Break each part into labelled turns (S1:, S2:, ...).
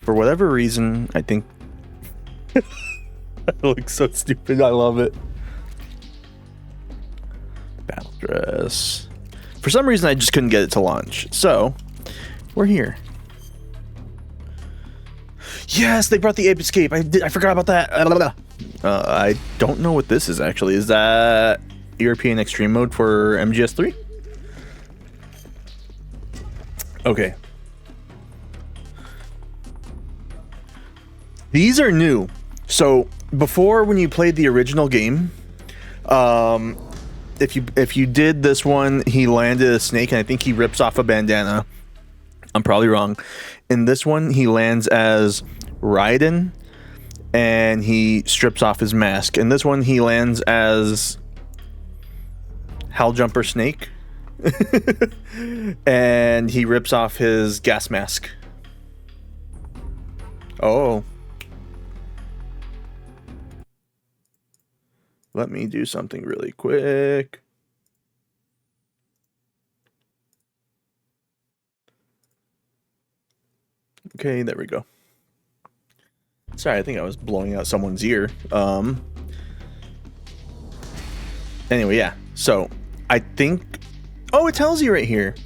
S1: For whatever reason, I think it looks so stupid. I love it. Battle dress. For some reason, I just couldn't get it to launch. So, we're here. Yes, they brought the Ape Escape. I forgot about that. I don't know what this is actually. Is that European Extreme Mode for MGS3? Okay. These are new. So before, when you played the original game, if you did this one, he landed a snake, and I think he rips off a bandana. I'm probably wrong. In this one, he lands as Raiden, and he strips off his mask. In this one, he lands as Helljumper Snake, and he rips off his gas mask. Oh. Let me do something really quick. Okay, there we go. Sorry, I think I was blowing out someone's ear. Anyway, yeah. So, I think... Oh, it tells you right here.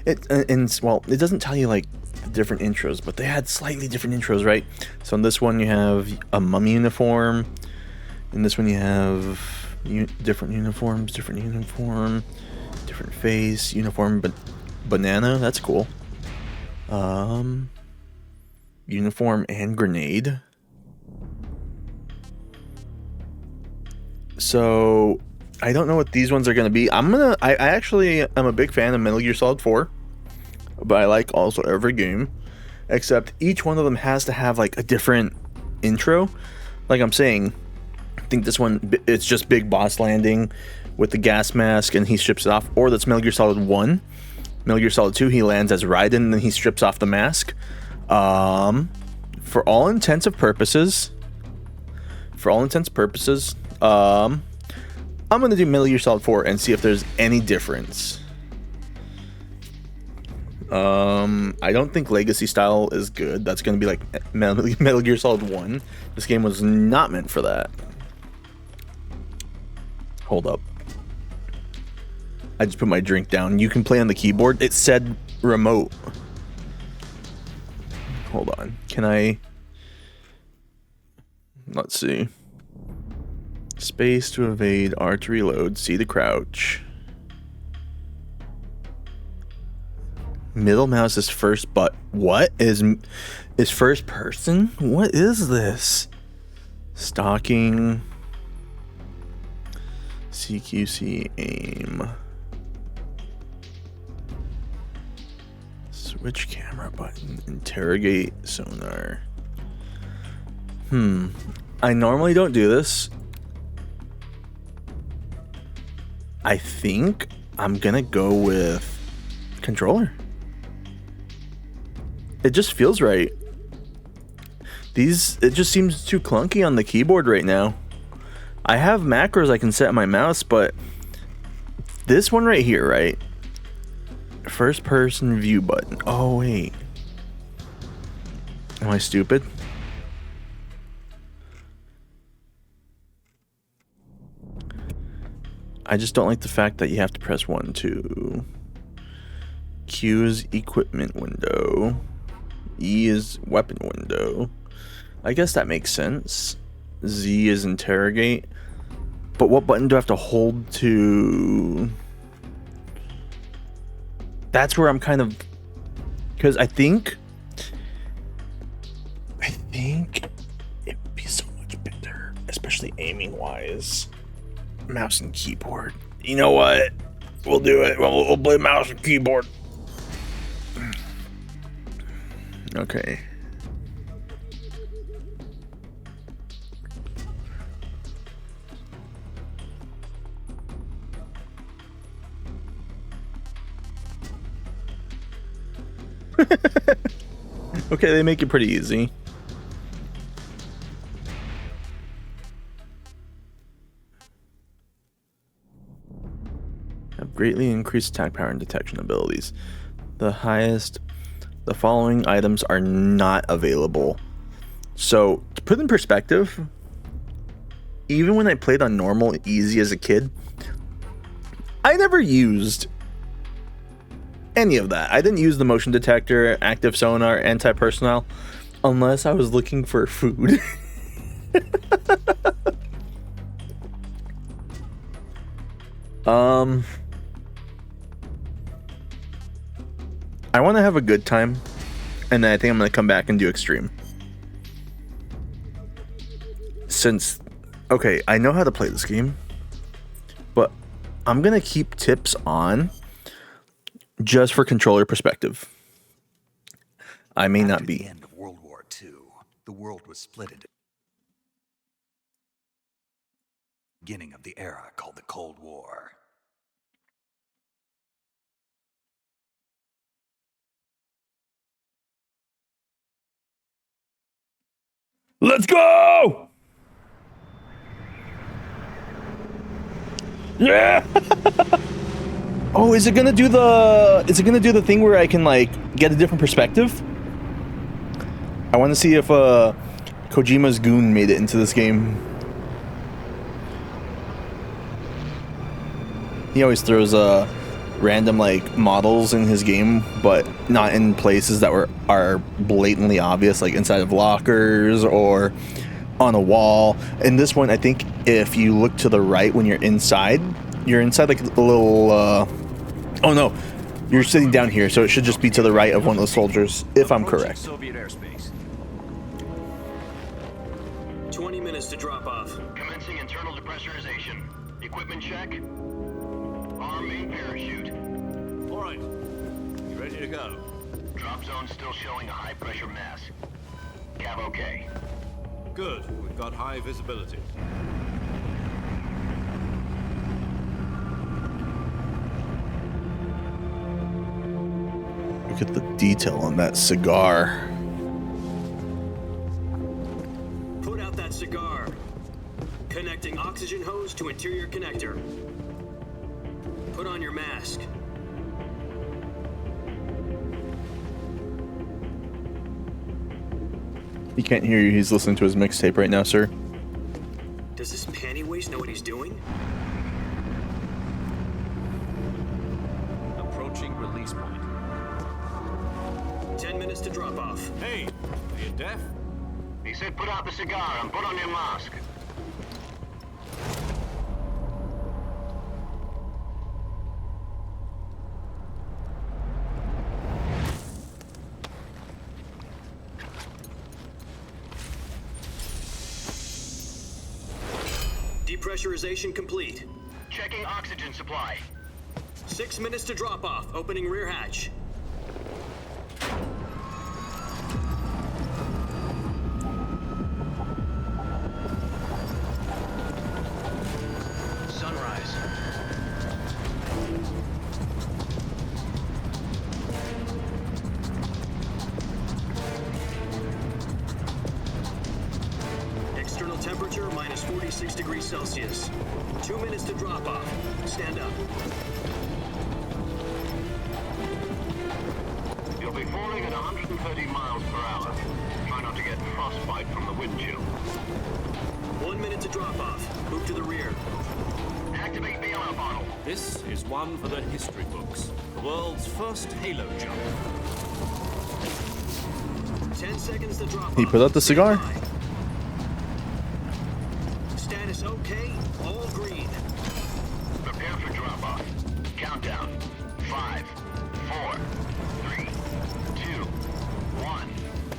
S1: Well, it doesn't tell you, like, the different intros, but they had slightly different intros, right? So, in this one, you have a mummy uniform. In this one, you have different uniforms, different face, uniform, but banana. That's cool. Uniform and grenade. So I don't know what these ones are going to be. I actually am a big fan of Metal Gear Solid 4, but I like also every game, except each one of them has to have like a different intro. Like I'm saying, I think this one, it's just Big Boss landing with the gas mask and he strips it off. Or that's Metal Gear Solid 1. Metal Gear Solid 2, he lands as Raiden and then he strips off the mask. For all intents and purposes, I'm gonna do Metal Gear Solid 4 and see if there's any difference. I don't think Legacy style is good. That's gonna be like Metal Gear Solid 1. This game was not meant for that. Hold up. I just put my drink down. You can play on the keyboard. It said remote. Hold on. Can I... Let's see. Space to evade, R to reload, C to crouch. Middle mouse is first, but what is first person? What is this? Stalking. CQC aim. Switch camera button. Interrogate sonar. I normally don't do this. I think I'm gonna go with controller. It just feels right. It just seems too clunky on the keyboard right now. I have macros I can set on my mouse, but this one right here, right? First person view button. Oh, wait. Am I stupid? I just don't like the fact that you have to press 1, 2. Q is equipment window. E is weapon window. I guess that makes sense. Z is interrogate. But what button do I have to hold to? That's where I'm kind of... Because I think it'd be so much better, especially aiming wise. Mouse and keyboard. You know what? We'll do it. We'll play mouse and keyboard. Okay. Okay, they make it pretty easy. Have greatly increased attack power and detection abilities. The highest The following items are not available. So, to put in perspective, even when I played on normal easy as a kid, I never used any of that. I didn't use the motion detector, active sonar, anti-personnel, unless I was looking for food. I want to have a good time, and then I think I'm going to come back and do extreme. Since, okay, I know how to play this game, but I'm going to keep tips on just for controller perspective. I may not be.
S2: After the end of World War II, the world was split into the beginning of the era called the Cold War.
S1: Let's go! Yeah! Oh, is it gonna do the thing where I can like get a different perspective? I want to see if Kojima's goon made it into this game. He always throws random like models in his game, but not in places that are blatantly obvious, like inside of lockers or on a wall. In this one, I think if you look to the right when you're inside like a little oh no, you're sitting down here, so it should just be to the right of one of the soldiers, if I'm correct.
S3: Soviet airspace.
S4: 20 minutes to drop off.
S5: Commencing internal depressurization. Equipment check. Arm main parachute.
S3: All right. You ready to go?
S5: Drop zone still showing a high pressure mass. Cav okay.
S3: Good. We've got high visibility.
S1: Look at the detail on that cigar.
S4: Put out that cigar. Connecting oxygen hose to interior connector. Put on your mask.
S1: He can't hear you. He's listening to his mixtape right now, sir.
S4: Does this panty waste know what he's doing?
S3: Approaching release point.
S4: 10 minutes to drop off.
S3: Hey, are you deaf?
S5: He said put out the cigar and put on your mask.
S4: Depressurization complete.
S5: Checking oxygen supply.
S4: 6 minutes to drop off. Opening rear hatch.
S5: Sunrise.
S4: External temperature minus 46 degrees Celsius. 2 minutes to drop off. Stand up.
S5: You'll be falling at 130 miles per hour. Try not to get frostbite from the wind chill.
S4: 1 minute to drop off. Move to the rear.
S5: Activate the yellow bottle.
S3: This is one for the history books. The world's first Halo jump.
S4: 10 seconds to drop off.
S1: He put out the cigar.
S4: Stand by. Status okay. All green.
S5: Prepare for drop off. Countdown. 5, 4, 3, 2, 1.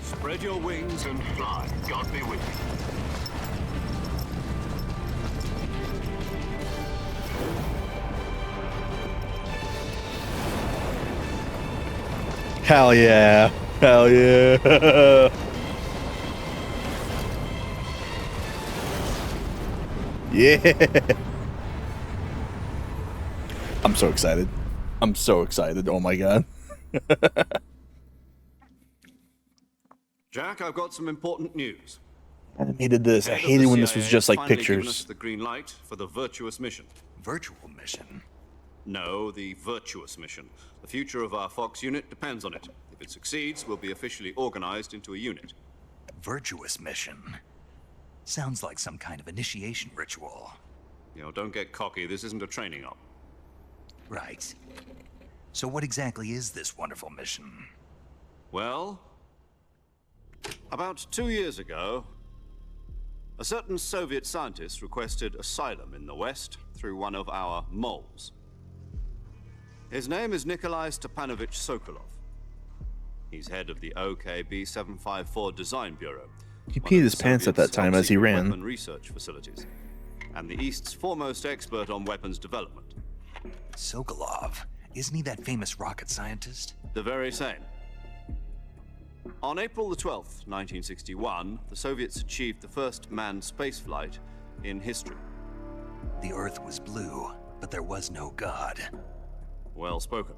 S3: Spread your wings
S5: And fly. God be with you.
S1: Hell yeah. Hell yeah. Yeah. I'm so excited. I'm so excited. Oh my god.
S3: Jack, I've got some important news.
S1: I hated this. I
S3: Head of
S1: hated
S3: the
S1: when this was
S3: CIA
S1: just like
S3: finally given us
S1: pictures.
S3: the green light for the virtuous mission.
S2: Virtual mission.
S3: No, the virtuous mission. The future of our Fox unit depends on it. If If it succeeds, we'll be officially organized into a unit.
S2: Virtuous mission. Sounds like some kind of initiation ritual.
S3: Don't get cocky. This isn't a training op.
S2: Right. So what exactly is this wonderful mission?
S3: Well, about 2 years ago, a certain Soviet scientist requested asylum in the West through one of our moles. His name is Nikolai Stepanovich Sokolov. He's head of the OKB-754 Design Bureau.
S1: He
S3: one
S1: peed
S3: of
S1: his
S3: the
S1: pants at that
S3: Soviets'
S1: time as he
S3: top-secret
S1: ran.
S3: Weapon research facilities, and the East's foremost expert on weapons development.
S2: Sokolov. Isn't he that famous rocket scientist?
S3: The very same. On April the 12th, 1961, the Soviets achieved the first manned spaceflight in history.
S2: The Earth was blue, but there was no God.
S3: Well spoken.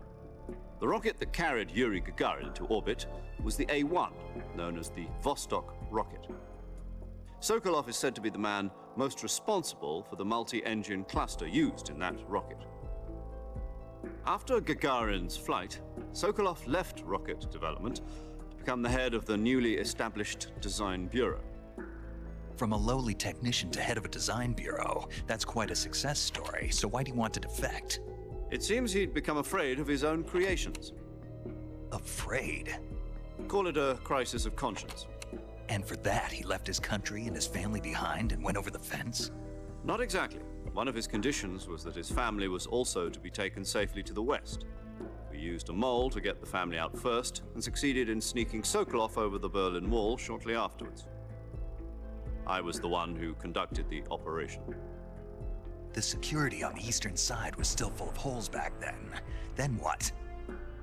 S3: The rocket that carried Yuri Gagarin to orbit was the A-1, known as the Vostok rocket. Sokolov is said to be the man most responsible for the multi-engine cluster used in that rocket. After Gagarin's flight, Sokolov left rocket development to become the head of the newly established Design Bureau.
S2: From a lowly technician to head of a design bureau, that's quite a success story, so why do you want to defect?
S3: It seems he'd become afraid of his own creations.
S2: Afraid?
S3: Call it a crisis of conscience.
S2: And for that, he left his country and his family behind and went over the fence?
S3: Not exactly. One of his conditions was that his family was also to be taken safely to the West. We used a mole to get the family out first and succeeded in sneaking Sokolov over the Berlin Wall shortly afterwards. I was the one who conducted the operation.
S2: The security on the eastern side was still full of holes back then. Then what?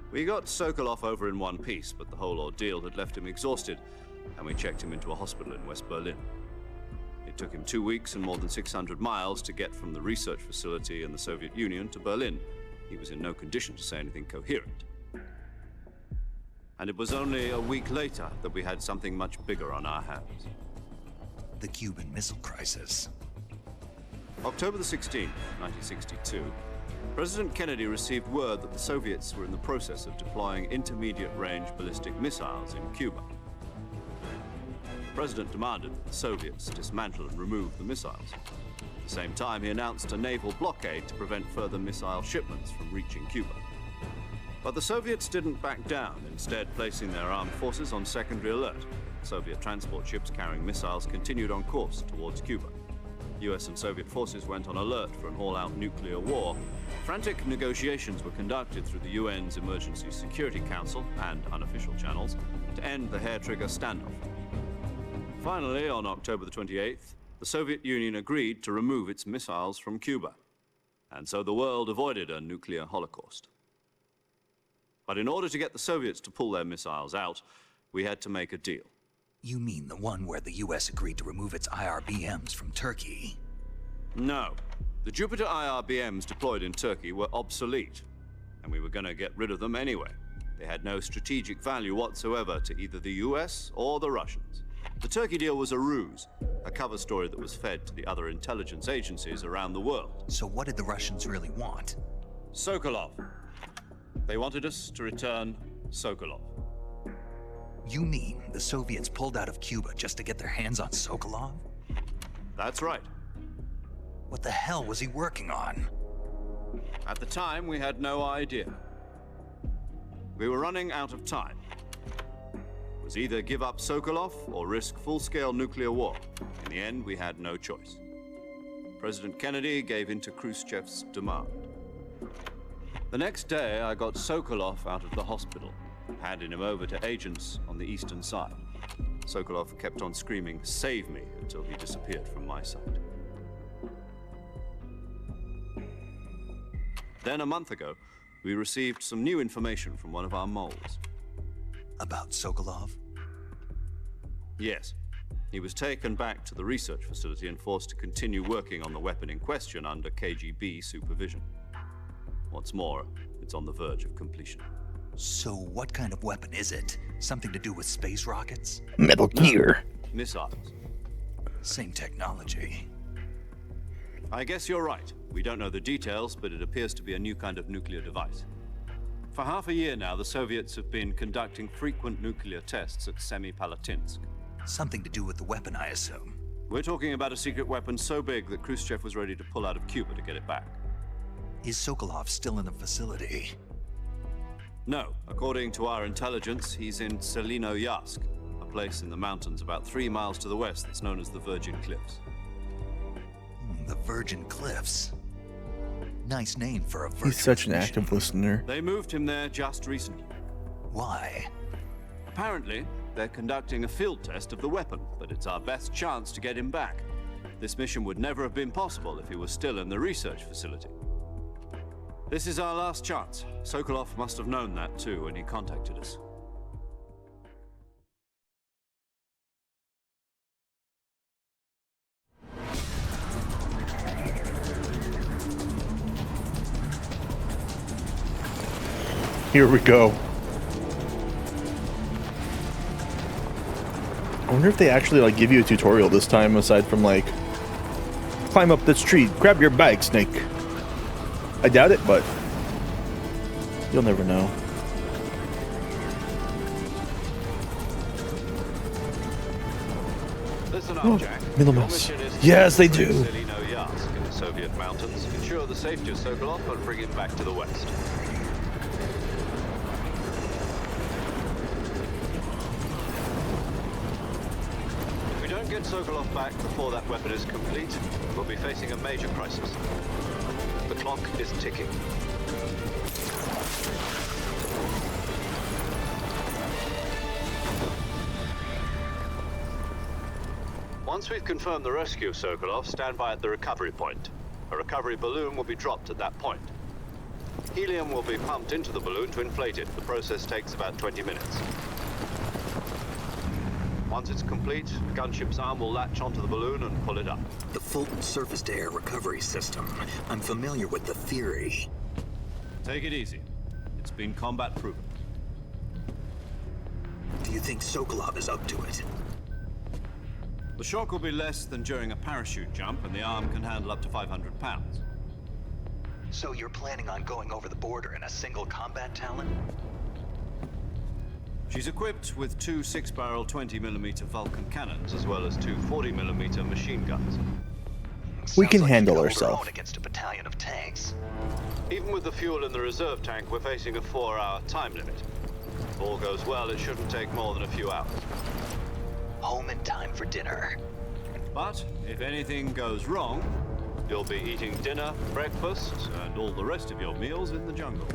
S3: We got Sokolov over in one piece, but the whole ordeal had left him exhausted, and we checked him into a hospital in West Berlin. It took him 2 weeks and more than 600 miles to get from the research facility in the Soviet Union to Berlin. He was in no condition to say anything coherent. And it was only a week later that we had something much bigger on our hands.
S2: The Cuban Missile Crisis.
S3: October the 16th, 1962, President Kennedy received word that the Soviets were in the process of deploying intermediate-range ballistic missiles in Cuba. The President demanded that the Soviets dismantle and remove the missiles. At the same time, he announced a naval blockade to prevent further missile shipments from reaching Cuba. But the Soviets didn't back down, instead placing their armed forces on secondary alert. Soviet transport ships carrying missiles continued on course towards Cuba. US and Soviet forces went on alert for an all-out nuclear war. Frantic negotiations were conducted through the UN's Emergency Security Council and unofficial channels to end the hair-trigger standoff. Finally, on October the 28th, the Soviet Union agreed to remove its missiles from Cuba. And so the world avoided a nuclear holocaust. But in order to get the Soviets to pull their missiles out, we had to make a deal.
S2: You mean the one where the US agreed to remove its IRBMs from Turkey?
S3: No. The Jupiter IRBMs deployed in Turkey were obsolete, and we were going to get rid of them anyway. They had no strategic value whatsoever to either the US or the Russians. The Turkey deal was a ruse, a cover story that was fed to the other intelligence agencies around the world.
S2: So what did the Russians really want?
S3: Sokolov. They wanted us to return Sokolov.
S2: You mean the Soviets pulled out of Cuba just to get their hands on Sokolov?
S3: That's right.
S2: What the hell was he working on?
S3: At the time, we had no idea. We were running out of time. It was either give up Sokolov or risk full-scale nuclear war. In the end, we had no choice. President Kennedy gave in to Khrushchev's demand. The next day, I got Sokolov out of the hospital, handing him over to agents on the eastern side. Sokolov kept on screaming, "Save me," until he disappeared from my sight. Then a month ago, we received some new information from one of our moles.
S2: About Sokolov?
S3: Yes. He was taken back to the research facility and forced to continue working on the weapon in question under KGB supervision. What's more, it's on the verge of completion.
S2: So what kind of weapon is it? Something to do with space rockets?
S1: Metal Gear.
S3: Missiles.
S2: Same technology.
S3: I guess you're right. We don't know the details, but it appears to be a new kind of nuclear device. For half a year now, the Soviets have been conducting frequent nuclear tests at Semipalatinsk.
S2: Something to do with the weapon, I assume.
S3: We're talking about a secret weapon so big that Khrushchev was ready to pull out of Cuba to get it back.
S2: Is Sokolov still in the facility?
S3: No, according to our intelligence, he's in Selinoyarsk, a place in the mountains about 3 miles to the west that's known as the Virgin Cliffs.
S2: The Virgin Cliffs. Nice name for a virgin.
S1: He's such an
S2: mission.
S1: active listener.
S3: They moved him there just recently.
S2: Why?
S3: Apparently, they're conducting a field test of the weapon, but it's our best chance to get him back. This mission would never have been possible if he was still in the research facility. This is our last chance. Sokolov must have known that too when he contacted us.
S1: Here we go. I wonder if they actually like give you a tutorial this time, aside from like climb up this tree, grab your bag, Snake. I doubt it, but you'll never know.
S3: Listen up,
S1: Oh,
S3: Jack.
S1: middle
S3: Your
S1: mouse.
S3: mission is to
S1: Yes, they do.
S3: Selinoyarsk in the Soviet mountains, ensure the safety of Sokolov and bring him back to the west. If we don't get Sokolov back before that weapon is complete, we'll be facing a major crisis. The clock is ticking. Once we've confirmed the rescue of Sokolov, stand by at the recovery point. A recovery balloon will be dropped at that point. Helium will be pumped into the balloon to inflate it. The process takes about 20 minutes. Once it's complete, the gunship's arm will latch onto the balloon and pull it up.
S4: The Fulton surface-to-air recovery system. I'm familiar with the theory.
S3: Take it easy. It's been combat proven.
S4: Do you think Sokolov is up to it?
S3: The shock will be less than during a parachute jump, and the arm can handle up to 500 pounds.
S2: So you're planning on going over the border in a single combat Talon?
S3: She's equipped with 2 6-barrel 20mm Vulcan cannons, as well as 2 40mm machine guns.
S1: We
S2: Sounds
S1: can
S2: like
S1: handle
S2: you hold her
S1: ourselves.
S2: own against a battalion of tanks.
S3: Even with the fuel in the reserve tank, we're facing a 4-hour time limit. If all goes well, it shouldn't take more than a few hours.
S2: Home in time for dinner.
S3: But if anything goes wrong, you'll be eating dinner, breakfast, and all the rest of your meals in the jungle.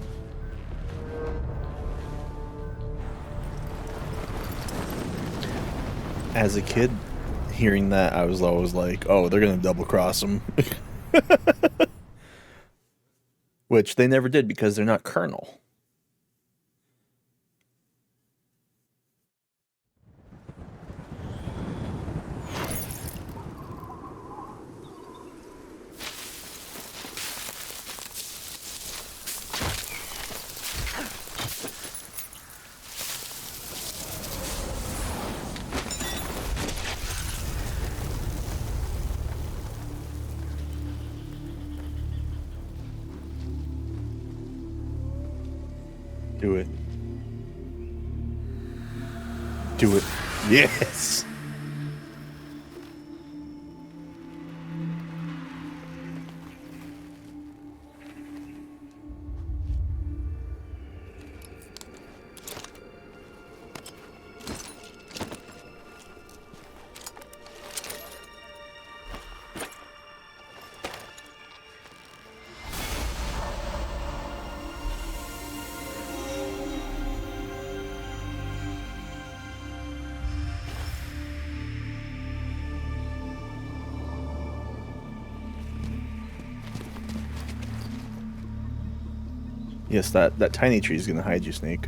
S1: As a kid, hearing that, I was always like, oh, they're going to double cross them. Which they never did because they're not Colonel. Do it. Do it. Yes. Yes, that tiny tree is going to hide you, Snake.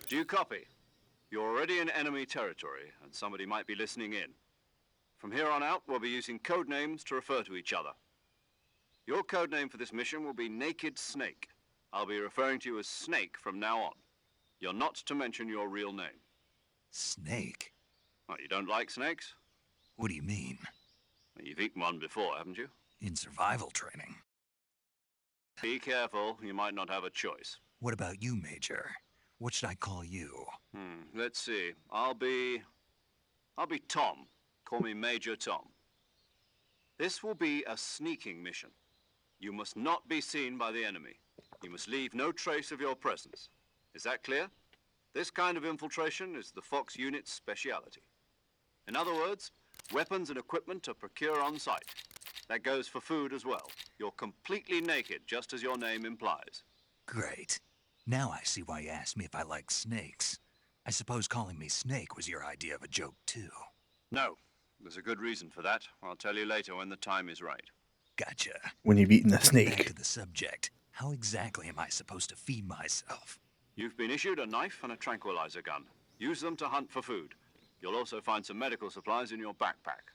S3: Do you copy? You're already in enemy territory, and somebody might be listening in. From here on out, we'll be using code names to refer to each other. Your code name for this mission will be Naked Snake. I'll be referring to you as Snake from now on. You're not to mention your real name.
S2: Snake?
S3: Oh, you don't like snakes?
S2: What do you mean?
S3: Well, you've eaten one before, haven't you?
S2: In survival training?
S3: Be careful, you might not have a choice.
S2: What about you, Major? What should I call you?
S3: Let's see. I'll be Tom. Call me Major Tom. This will be a sneaking mission. You must not be seen by the enemy. You must leave no trace of your presence. Is that clear? This kind of infiltration is the Fox unit's speciality. In other words, weapons and equipment are procured on site. That goes for food as well. You're completely naked, just as your name implies.
S2: Great. Now I see why you asked me if I like snakes. I suppose calling me Snake was your idea of a joke, too.
S3: No, there's a good reason for that. I'll tell you later when the time is right.
S2: Gotcha.
S1: When you've eaten a
S2: Back to
S1: snake.
S2: the subject. How exactly am I supposed to feed myself?
S3: You've been issued a knife and a tranquilizer gun. Use them to hunt for food. You'll also find some medical supplies in your backpack.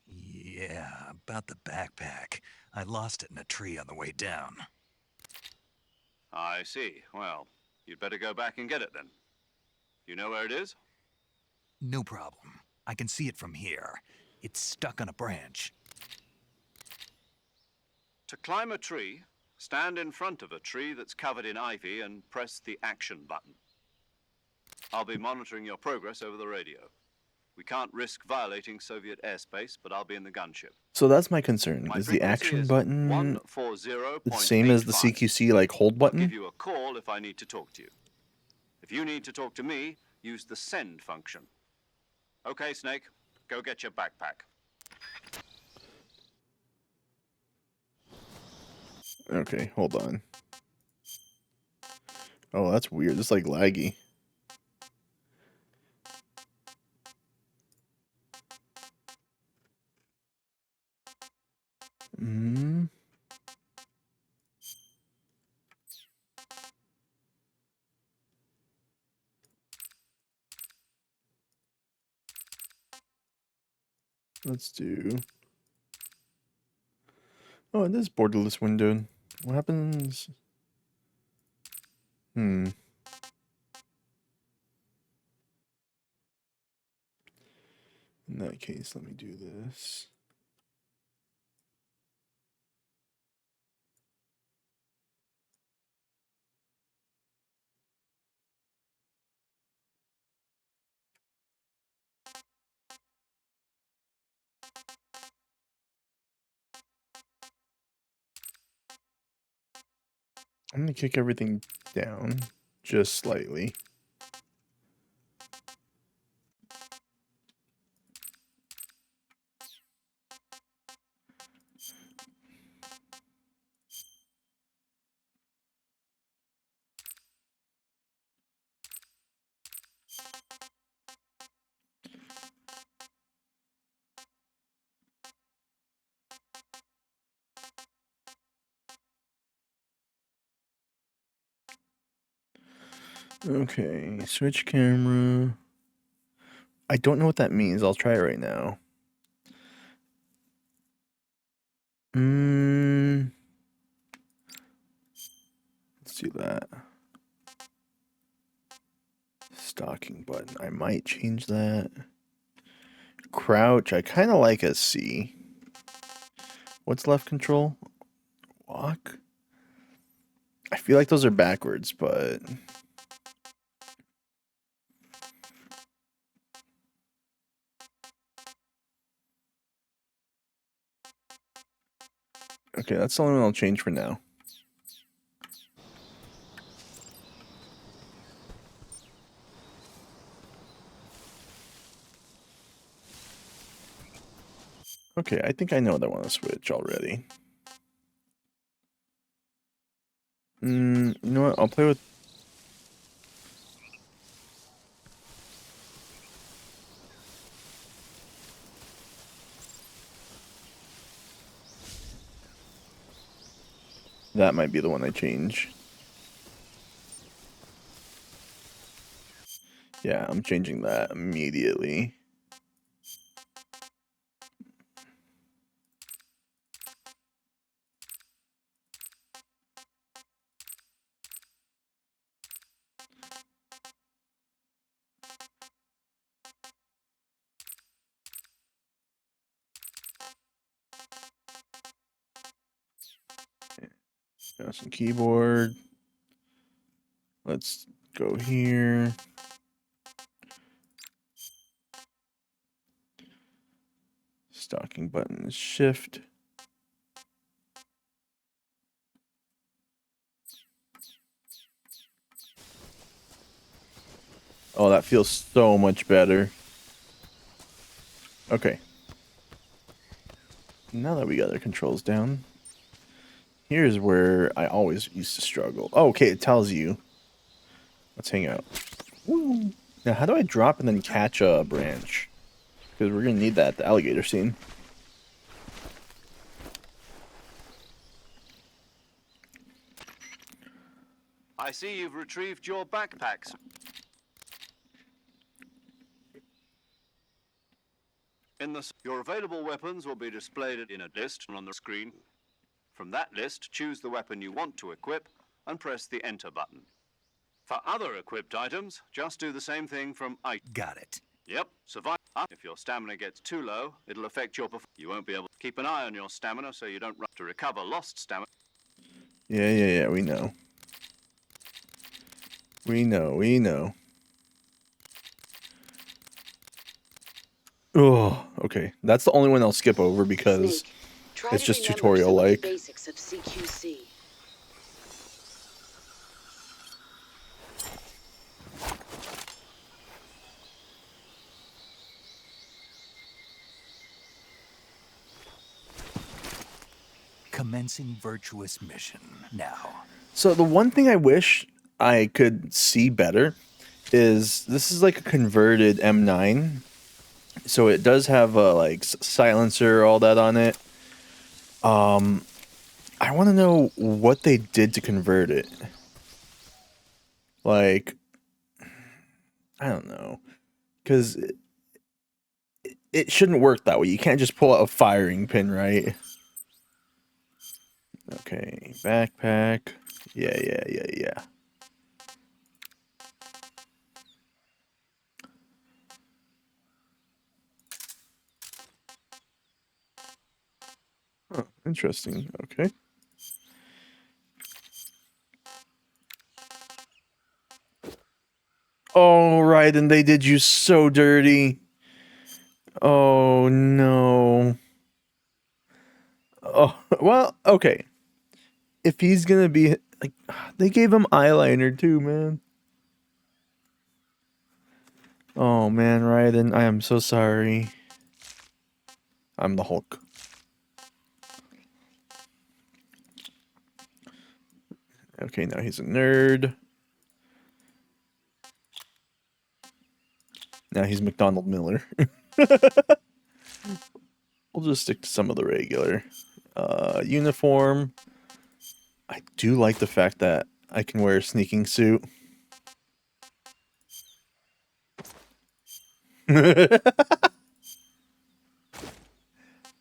S2: Yeah, about the backpack. I lost it in a tree on the way down.
S3: I see. Well, you'd better go back and get it then. You know where it is?
S2: No problem. I can see it from here. It's stuck on a branch.
S3: To climb a tree, stand in front of a tree that's covered in ivy and press the action button. I'll be monitoring your progress over the radio. We can't risk violating Soviet airspace, but I'll be in the gunship.
S1: So that's my concern.
S3: My
S1: Is the
S3: frequency
S1: action
S3: is
S1: button
S3: 140.85.
S1: the same as the CQC like hold
S3: I'll give
S1: button?
S3: you a call if I need to talk to you. If you need to talk to me, use the send function. Okay, Snake, go get your backpack.
S1: Okay, hold on. Oh, that's weird. It's like laggy. Hmm. Let's do. Oh, it is borderless windowed. What happens? In that case, let me do this. I'm gonna kick everything down just slightly. Okay, switch camera. I don't know what that means. I'll try it right now. Let's do that. Stocking button. I might change that. Crouch. I kind of like a C. What's left control? Walk. I feel like those are backwards, but okay, that's the only one I'll change for now. Okay, I think I know what I want to switch already. You know what? I'll play with. That might be the one I change. Yeah, I'm changing that immediately. Mouse and keyboard. Let's go here. Stocking button is shift. Oh, that feels so much better. Okay. Now that we got our controls down, here's where I always used to struggle. Oh, okay, it tells you. Let's hang out. Woo. Now, how do I drop and then catch a branch? Because we're going to need that at the alligator scene.
S3: I see you've retrieved your backpacks. Your available weapons will be displayed in a list on the screen. From that list, choose the weapon you want to equip and press the Enter button. For other equipped items, just do the same thing from
S2: Got it.
S3: Yep, survive. If your stamina gets too low, it'll affect your performance. You won't be able to keep an eye on your stamina so you don't run to recover lost stamina.
S1: Yeah, we know. We know. Oh, okay. That's the only one I'll skip over because
S6: Snake, try
S1: it's
S6: to
S1: just
S6: remember
S1: tutorial-like.
S6: some of the basics of CQC.
S2: Commencing virtuous mission now.
S1: So the one thing I wish I could see better is this is like a converted M9. So it does have a like silencer, all that on it. I want to know what they did to convert it. Like, I don't know, because it shouldn't work that way. You can't just pull out a firing pin, right? Okay, backpack. Yeah. Huh, interesting. Okay. Oh, right, and they did you so dirty. Oh, no. Oh, well, okay. If he's gonna be, like, they gave him eyeliner too, man. Oh, man, Raiden, I am so sorry. I'm the Hulk. Okay, now he's a nerd. Now he's McDonald Miller. We'll just stick to some of the regular. Uniform. I do like the fact that I can wear a sneaking suit.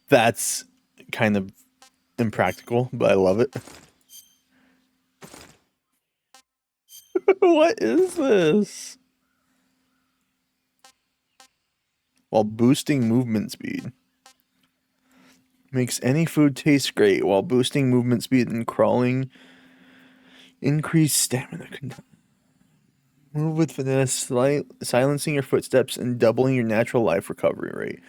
S1: That's kind of impractical, but I love it. What is this? While boosting movement speed. Makes any food taste great while boosting movement speed and crawling. Increase stamina. Move with finesse, silencing your footsteps and doubling your natural life recovery rate.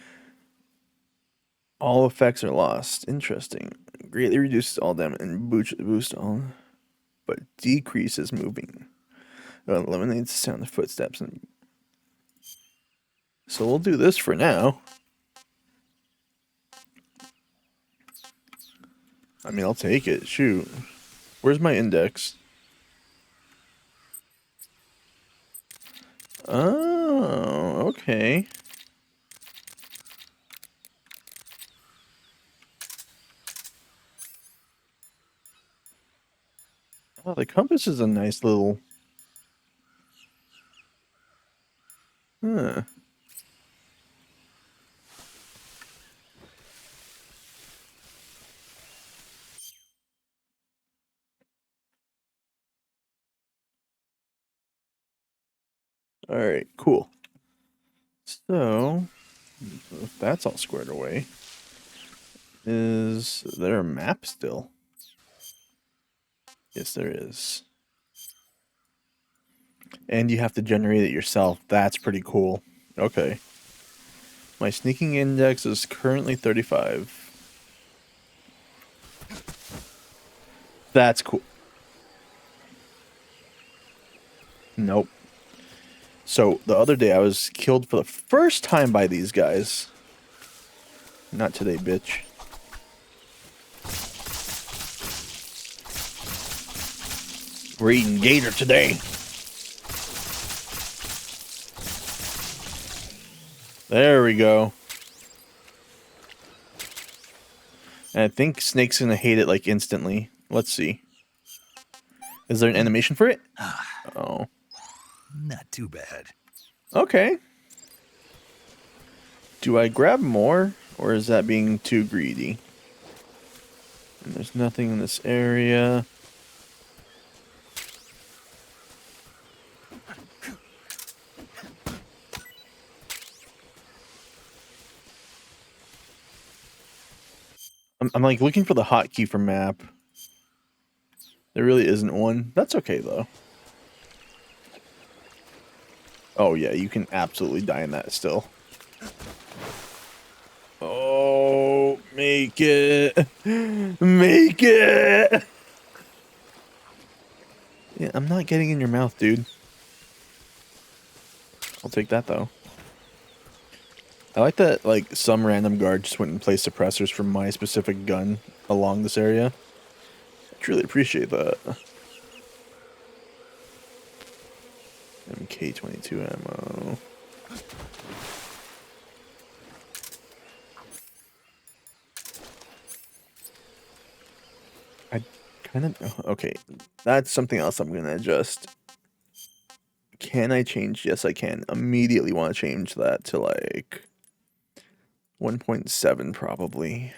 S1: All effects are lost. Interesting. Greatly reduces all damage and boost all, but decreases moving. It eliminates the sound of footsteps. So we'll do this for now. I mean, I'll take it. Shoot. Where's my index? Oh, okay. Oh, the compass is a nice little... Huh. All right, cool. So, if that's all squared away, is there a map still? Yes, there is. And you have to generate it yourself. That's pretty cool. Okay. My sneaking index is currently 35. That's cool. Nope. So the other day I was killed for the first time by these guys. Not today, bitch. We're eating gator today. There we go. And I think Snake's gonna hate it like instantly. Let's see. Is there an animation for it? Oh.
S2: Not too bad.
S1: Okay. Do I grab more, or is that being too greedy? And there's nothing in this area. I'm like looking for the hotkey for map. There really isn't one. That's okay though. Oh yeah, you can absolutely die in that still. Oh, make it. Make it. Yeah, I'm not getting in your mouth, dude. I'll take that though. I like that like some random guard just went and placed suppressors for my specific gun along this area. I truly appreciate that. MK22 ammo. I kind of... Okay, that's something else I'm going to adjust. Can I change? Yes, I can. Immediately want to change that to like 1.7 probably.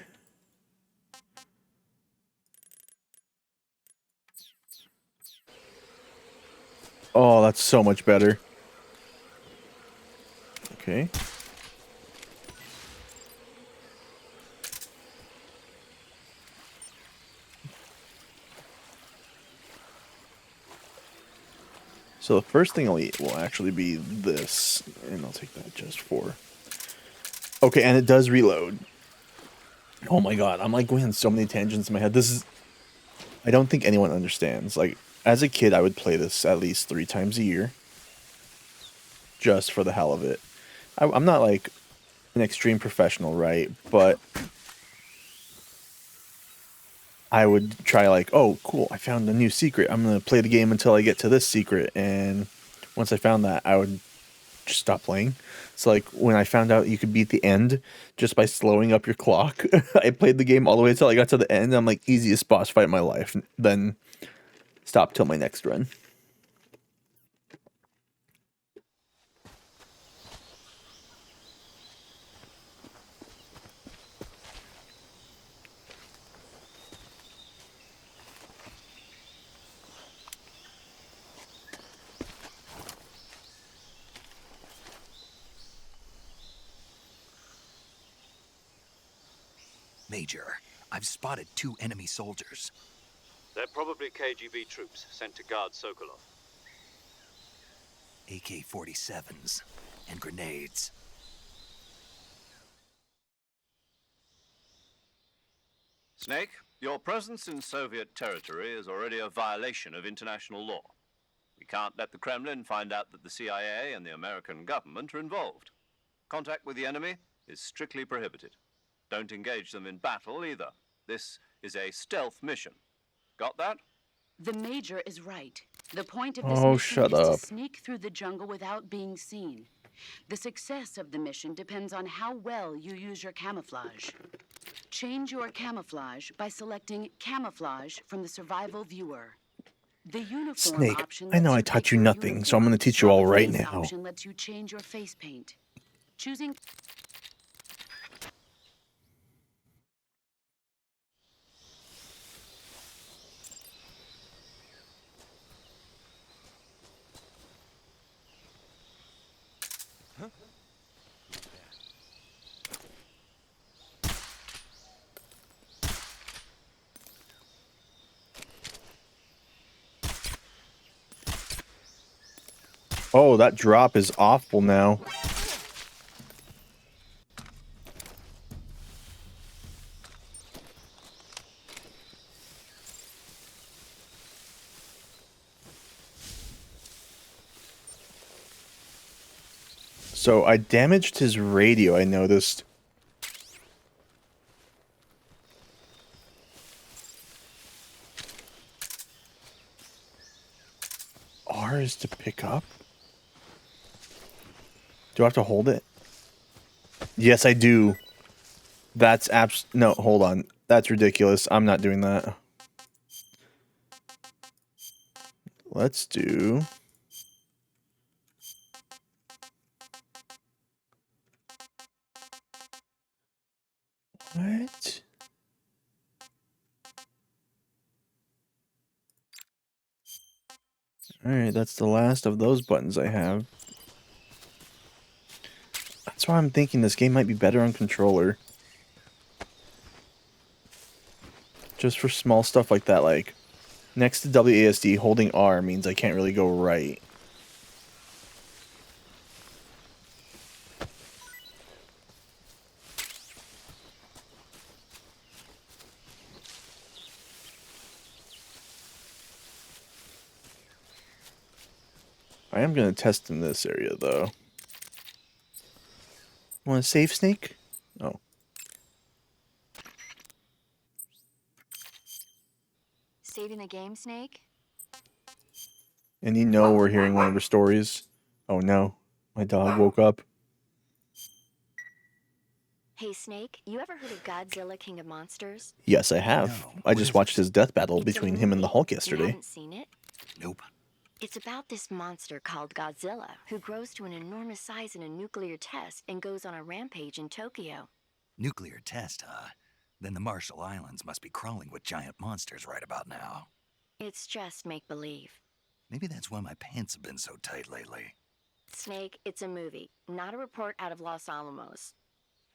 S1: Oh, that's so much better. Okay. So the first thing I'll eat will actually be this, and I'll take that just for... Okay, and it does reload. Oh my god, I'm like going on so many tangents in my head. This is... I don't think anyone understands. Like, as a kid, I would play this at least 3 times a year. Just for the hell of it. I'm not like an extreme professional, right? But I would try like, oh, cool, I found a new secret. I'm going to play the game until I get to this secret. And once I found that, I would just stop playing. So like when I found out you could beat the end just by slowing up your clock, I played the game all the way until I got to the end. And I'm like, easiest boss fight in my life. Then stop till my next run.
S2: Major, I've spotted 2 enemy soldiers.
S3: They're probably KGB troops sent to guard Sokolov.
S2: AK-47s and grenades.
S3: Snake, your presence in Soviet territory is already a violation of international law. We can't let the Kremlin find out that the CIA and the American government are involved. Contact with the enemy is strictly prohibited. Don't engage them in battle either. This is a stealth mission. Got that?
S6: The Major is right. The point of this
S1: Oh,
S6: mission
S1: shut
S6: is
S1: up.
S6: to sneak through the jungle without being seen. The success of the mission depends on how well you use your camouflage. Change your camouflage by selecting Camouflage from the Survival Viewer. The uniform
S1: Snake,
S6: option
S1: I know
S6: lets
S1: I
S6: you
S1: taught
S6: pick
S1: you
S6: your
S1: nothing, so I'm going to teach you
S6: while
S1: all
S6: the
S1: right
S6: face
S1: now.
S6: option lets you change your face paint. Choosing
S1: Oh, that drop is awful now. So I damaged his radio, I noticed. R is to pick up? Do I have to hold it? Yes, I do. That's no, hold on. That's ridiculous. I'm not doing that. Let's do... What? Alright, that's the last of those buttons I have. That's why I'm thinking this game might be better on controller. Just for small stuff like that, like next to WASD, holding R means I can't really go right. I am going to test in this area, though. Want to save, Snake? Oh.
S7: Saving the game, Snake?
S1: And you know we're hearing one of her stories. Oh no, my dog woke up.
S7: Hey, Snake, you ever heard of Godzilla King of Monsters?
S1: Yes, I have.
S2: No,
S1: I
S2: what
S1: just
S2: is
S1: watched
S2: it?
S1: his death battle
S7: It's a
S1: between him and the
S7: movie.
S1: Hulk
S7: You
S1: yesterday.
S7: haven't seen it?
S2: Nope.
S7: It's about this monster called Godzilla, who grows to an enormous size in a nuclear test and goes on a rampage in Tokyo.
S2: Nuclear test, huh? Then the Marshall Islands must be crawling with giant monsters right about now.
S7: It's just make-believe.
S2: Maybe that's why my pants have been so tight lately.
S7: Snake, it's a movie, not a report out of Los Alamos.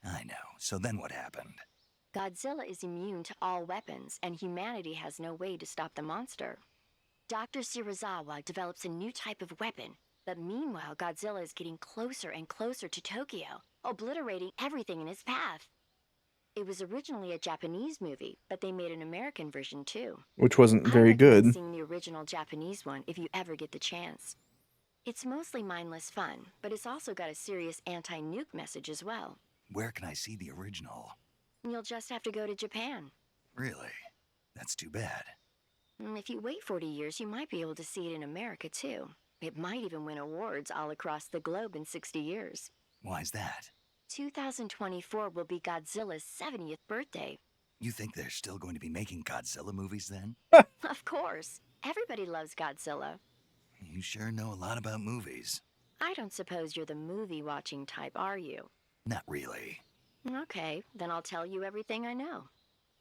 S2: I know. So then what happened?
S7: Godzilla is immune to all weapons, and humanity has no way to stop the monster. Dr. Shirazawa develops a new type of weapon, but meanwhile, Godzilla is getting closer and closer to Tokyo, obliterating everything in its path. It was originally a Japanese movie, but they made an American version too.
S1: Which wasn't
S7: I
S1: very
S7: recommend
S1: good.
S7: seeing the original Japanese one if you ever get the chance. It's mostly mindless fun, but it's also got a serious anti-nuke message as well.
S2: Where can I see the original?
S7: You'll just have to go to Japan.
S2: Really? That's too bad.
S7: If you wait 40 years, you might be able to see it in America too. It might even win awards all across the globe in 60 years.
S2: Why's that?
S7: 2024 will be Godzilla's 70th birthday.
S2: You think they're still going to be making Godzilla movies then?
S7: Of course. Everybody loves Godzilla.
S2: You sure know a lot about movies.
S7: I don't suppose you're the movie-watching type, are you?
S2: Not really.
S7: Okay, then I'll tell you everything I know.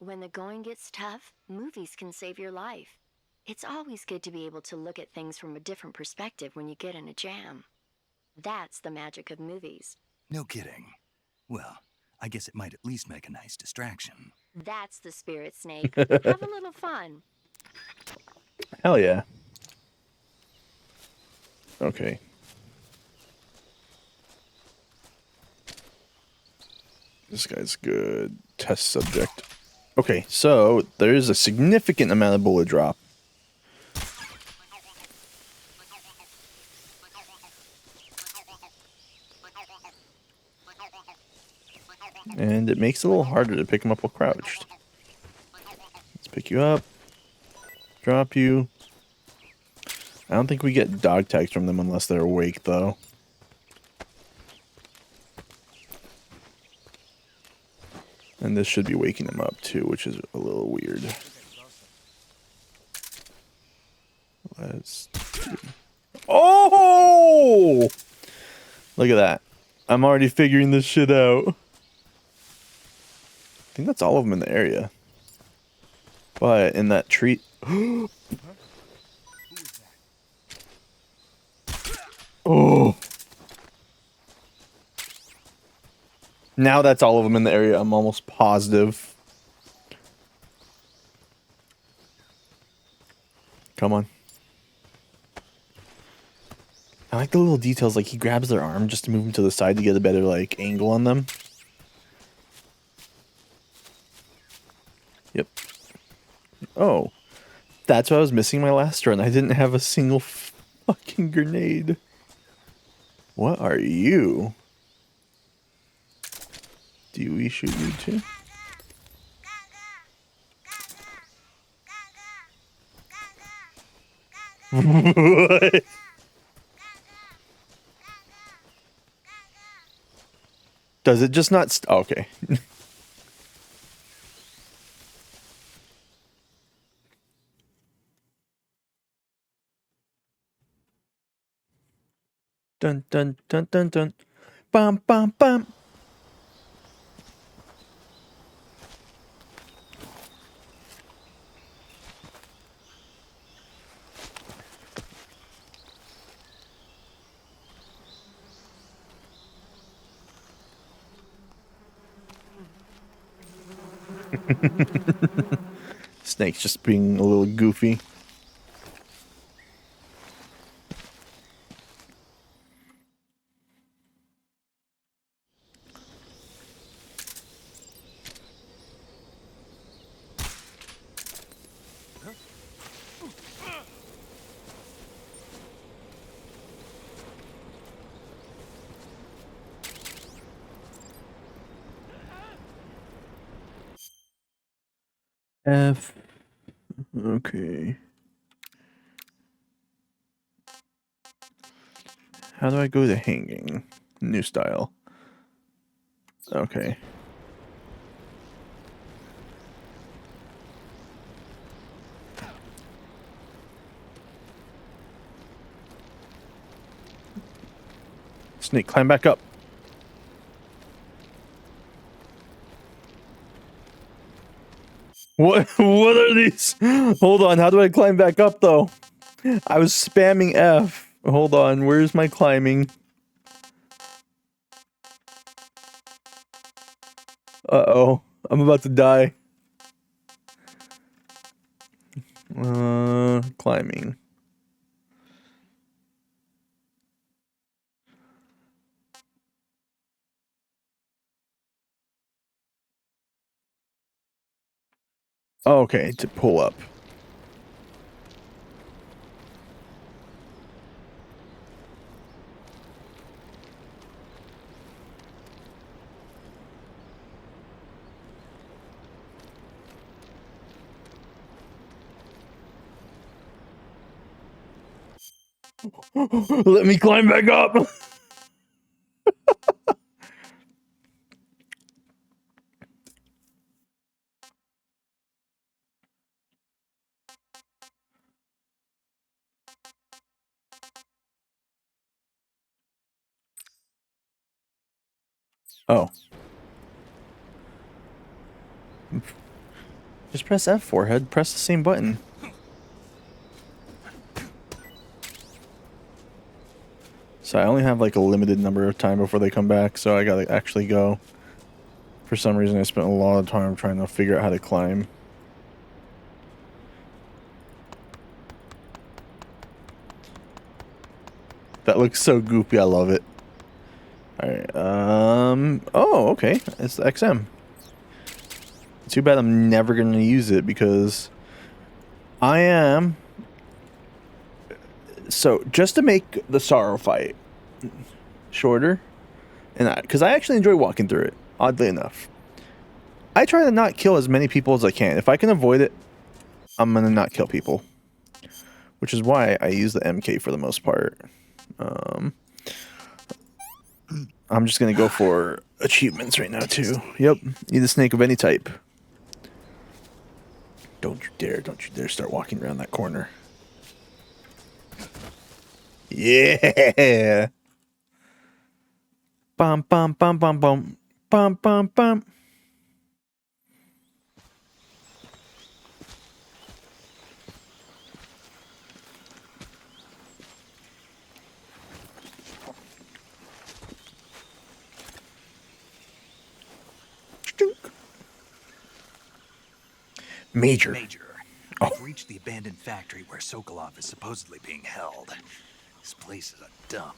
S7: When the going gets tough, movies can save your life. It's always good to be able to look at things from a different perspective when you get in a jam. That's the magic of movies.
S2: No kidding. Well, I guess it might at least make a nice distraction.
S7: That's the spirit, Snake. Have a little fun.
S1: Hell yeah. Okay. This guy's good. Test subject. Okay, so there's a significant amount of bullet drop. And it makes it a little harder to pick him up while crouched. Let's pick you up. Drop you. I don't think we get dog tags from them unless they're awake, though. And this should be waking them up, too, which is a little weird. Let's do... Oh! Look at that. I'm already figuring this shit out. I think that's all of them in the area. But in that tree... Oh! Now that's all of them in the area, I'm almost positive. Come on. like the little details, like he grabs their arm just to move them to the side to get a better like angle on them. Yep. Oh, that's what I was missing my last run. I didn't have a single fucking grenade. What are you? Do we shoot you too? What? Does it just not? Okay. Dun dun dun dun dun. Bum bum bum. Snake's just being a little goofy. F. Okay. How do I go to hanging? New style. Okay. Snake, climb back up. What are these? Hold on, how do I climb back up though? I was spamming F. Hold on, where's my climbing? Uh-oh, I'm about to die. Climbing. Okay, to pull up. Let me climb back up. Oh. Just press F, forehead. Press the same button. So I only have like a limited number of time before they come back, so I gotta actually go. For some reason I spent a lot of time trying to figure out how to climb. That looks so goofy, I love it. Alright, oh, okay. It's the XM. Too bad I'm never gonna use it because I am... So, just to make the Sorrow fight shorter, and because I actually enjoy walking through it, oddly enough. I try to not kill as many people as I can. If I can avoid it, I'm gonna not kill people. Which is why I use the MK for the most part. I'm just gonna go for achievements right now too. Yep, need a snake of any type. Don't you dare start walking around that corner. Yeah. Bum bum bum bum bum bum bum bum. Major.
S2: Major. I've reached the abandoned factory where Sokolov is supposedly being held. This place is a dump.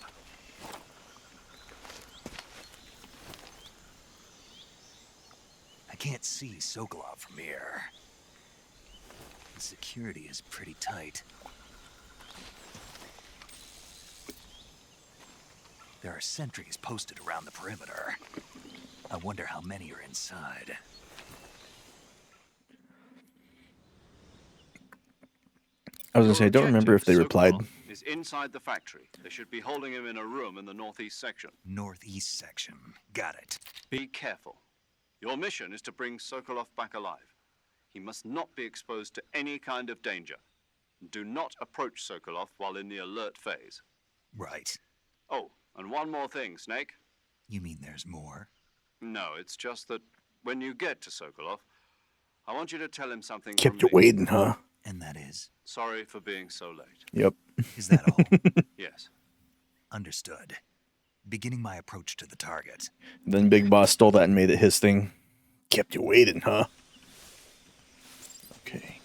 S2: I can't see Sokolov from here. The security is pretty tight. There are sentries posted around the perimeter. I wonder how many are inside.
S1: I was gonna say, I don't remember if they replied.
S3: Sokolov is inside the factory. They should be holding him in a room in the northeast section.
S2: Northeast section. Got it.
S3: Be careful. Your mission is to bring Sokolov back alive. He must not be exposed to any kind of danger. Do not approach Sokolov while in the alert phase.
S2: Right.
S3: Oh, and one more thing, Snake.
S2: You mean there's more?
S3: No, it's just that when you get to Sokolov, I want you to tell him something
S1: Kept
S3: from
S1: you
S3: me.
S1: waiting, huh?
S2: And that is?
S3: Sorry for being so late.
S1: Yep.
S2: Is that all?
S3: Yes.
S2: Understood. Beginning my approach to the target.
S1: Then Big Boss stole that and made it his thing. Kept you waiting, huh? Okay.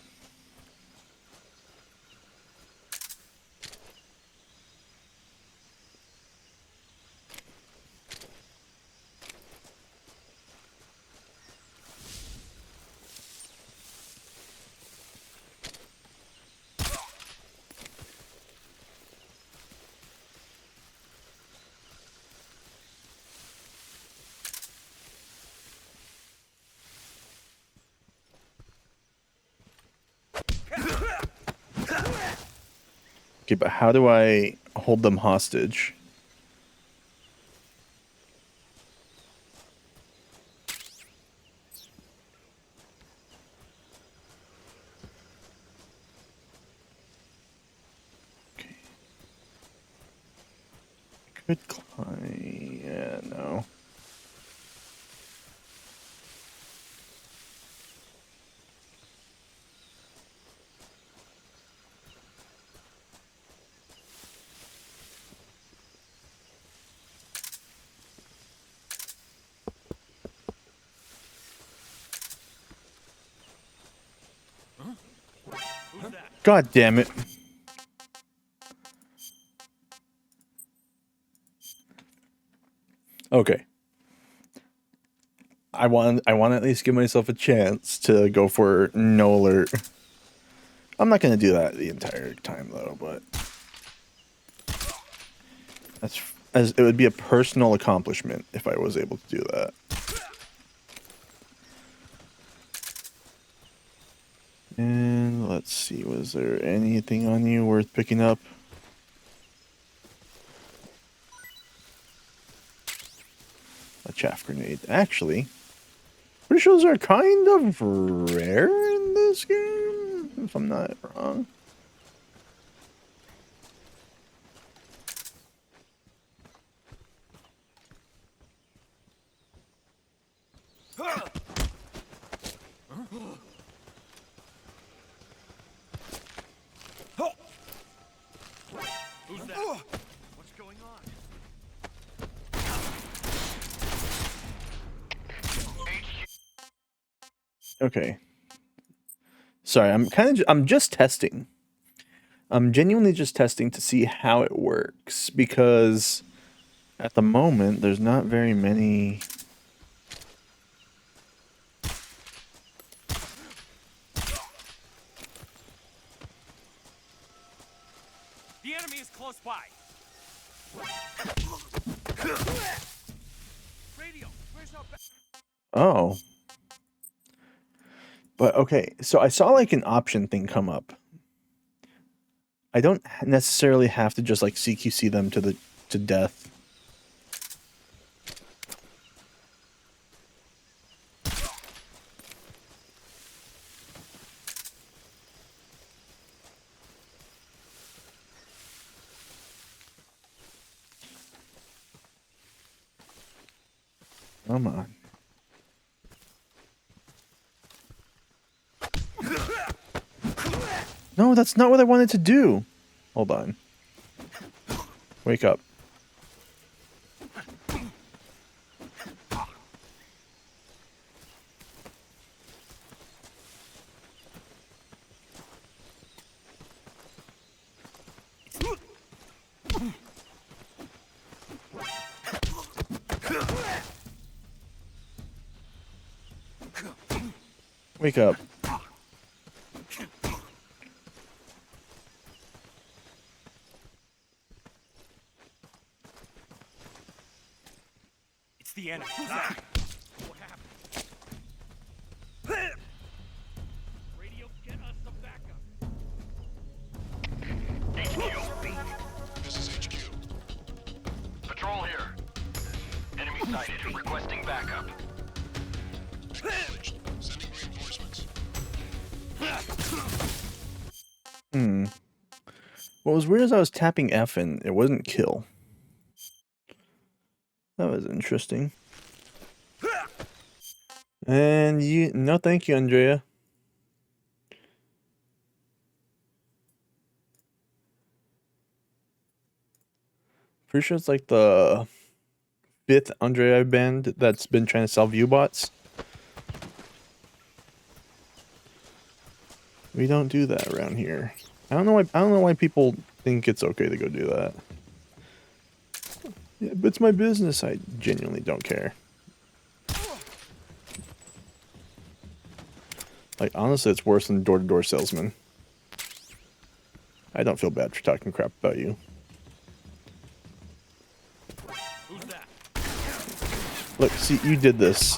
S1: Okay, but how do I hold them hostage? Okay. Could climb. Yeah, no. God damn it. Okay. I want to at least give myself a chance to go for no alert. I'm not going to do that the entire time though, but that's as it would be a personal accomplishment if I was able to do that. And let's see, was there anything on you worth picking up? A chaff grenade. Actually, pretty sure those are kind of rare in this game, if I'm not wrong.
S4: What's going on?
S1: Okay. Sorry, I'm just testing. I'm genuinely just testing to see how it works because at the moment there's not very many.
S4: The enemy is close by. Radio, where's our
S1: Oh. But okay, so I saw like an option thing come up. I don't necessarily have to just like CQC them to death. Come on. No, that's not what I wanted to do. Hold on. Wake up. Wake up.
S2: It's the enemy. What happened? Radio, get us some backup.
S5: This is HQ. Patrol here. Enemy sighted. Requesting backup. Acknowledged. Sending reinforcements.
S1: What was weird is I was tapping F and it wasn't kill. That was interesting. And no thank you, Andrea. Pretty sure it's like the 5th Andrea band that's been trying to sell view bots. We don't do that around here. I don't know why people think it's okay to go do that. Yeah, but it's my business. I genuinely don't care. Like, honestly, it's worse than door-to-door salesman. I don't feel bad for talking crap about you.
S2: Who's that?
S1: Look, see, you did this.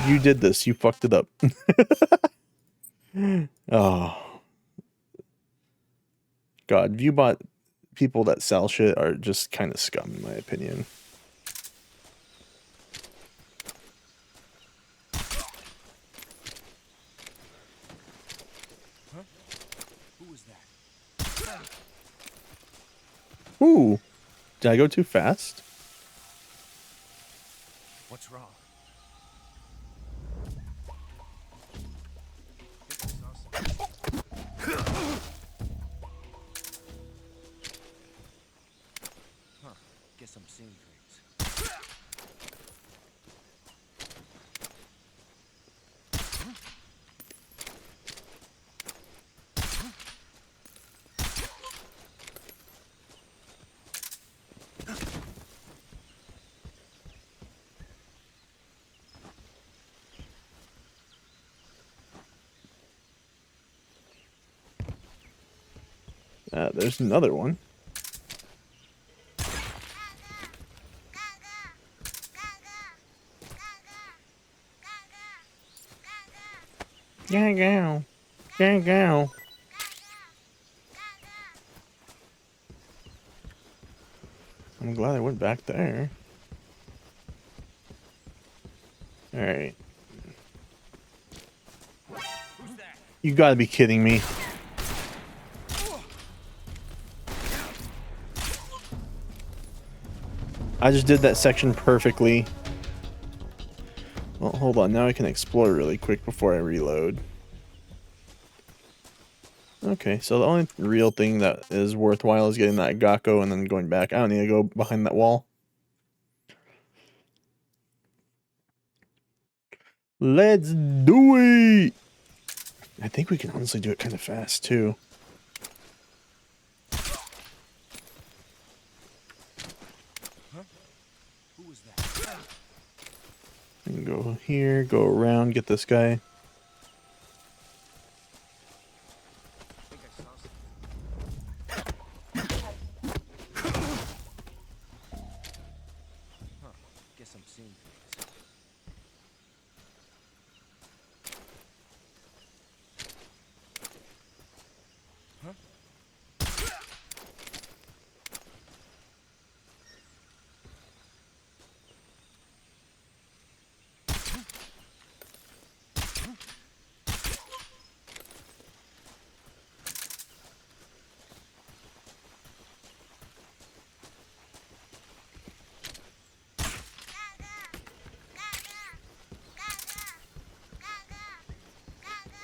S1: You did this. You fucked it up. Oh. God, viewbot people that sell shit are just kind of scum, in my opinion.
S2: Huh? Who was that?
S1: Ooh. Did I go too fast?
S2: What's wrong? Huh. Guess I'm seeing things.
S1: There's another one. Go. Go. I'm glad I went back there. Alright.
S2: Who's that?
S1: You gotta be kidding me. I just did that section perfectly. Well, hold on. Now I can explore really quick before I reload. Okay, so the only real thing that is worthwhile is getting that Gakko and then going back. I don't need to go behind that wall. Let's do it! I think we can honestly do it kind of fast, too.
S2: Who was that?
S1: I can go here, go around, get this guy.
S2: I think I saw something. Huh. Guess I'm seeing things. Huh?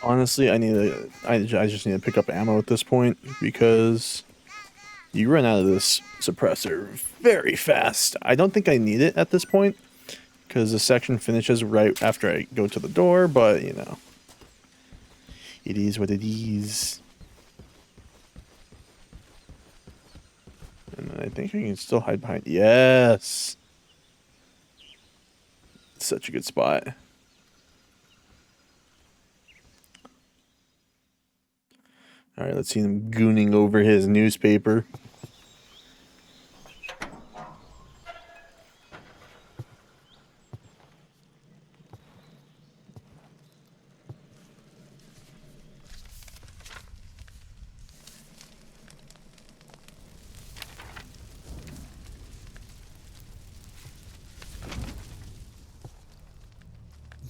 S1: Honestly, I just need to pick up ammo at this point because you run out of this suppressor very fast. I don't think I need it at this point because the section finishes right after I go to the door, but you know, it is what it is. And I think I can still hide behind. Yes, such a good spot. All right, let's see him gooning over his newspaper.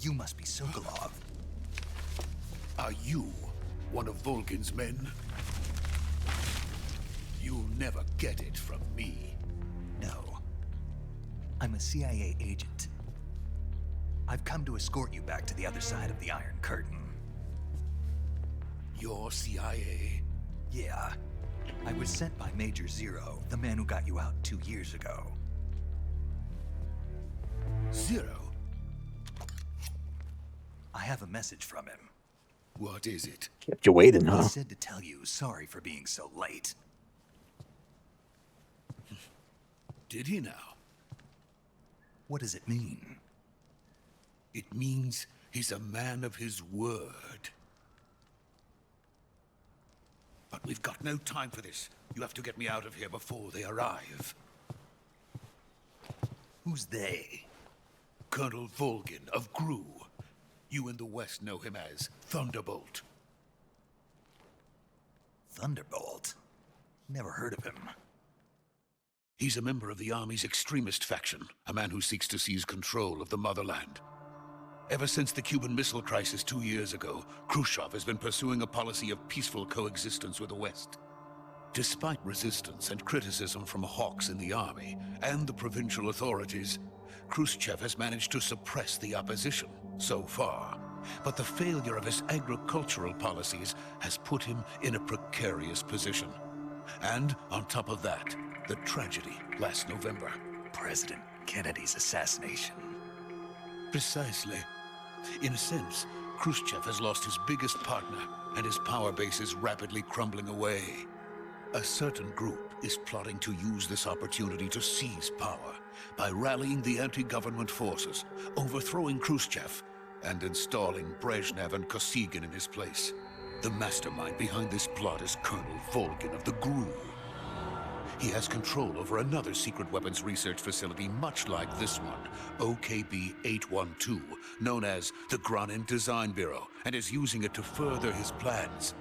S2: You must be Sokolov.
S8: Are you one of Volgin's men? You'll never get it from me.
S2: No. I'm a CIA agent. I've come to escort you back to the other side of the Iron Curtain.
S8: You're CIA?
S2: Yeah. I was sent by Major Zero, the man who got you out 2 years ago.
S8: Zero?
S2: I have a message from him.
S8: What is it?
S1: Kept you waiting,
S2: He
S1: huh?
S2: said to tell you sorry for being so late.
S8: Did he now?
S2: What does it mean?
S8: It means he's a man of his word. But we've got no time for this. You have to get me out of here before they arrive.
S2: Who's they?
S8: Colonel Volgin of GRU. You in the West know him as Thunderbolt.
S2: Thunderbolt? Never heard of him.
S8: He's a member of the Army's extremist faction, a man who seeks to seize control of the motherland. Ever since the Cuban Missile Crisis 2 years ago, Khrushchev has been pursuing a policy of peaceful coexistence with the West. Despite resistance and criticism from hawks in the army and the provincial authorities, Khrushchev has managed to suppress the opposition so far. But the failure of his agricultural policies has put him in a precarious position. And on top of that, the tragedy last November.
S2: President Kennedy's assassination.
S8: Precisely. In a sense, Khrushchev has lost his biggest partner, and his power base is rapidly crumbling away. A certain group is plotting to use this opportunity to seize power by rallying the anti-government forces, overthrowing Khrushchev, and installing Brezhnev and Kosygin in his place. The mastermind behind this plot is Colonel Volgin of the GRU. He has control over another secret weapons research facility much like this one, OKB-812, known as the Granin Design Bureau, and is using it to further his plans.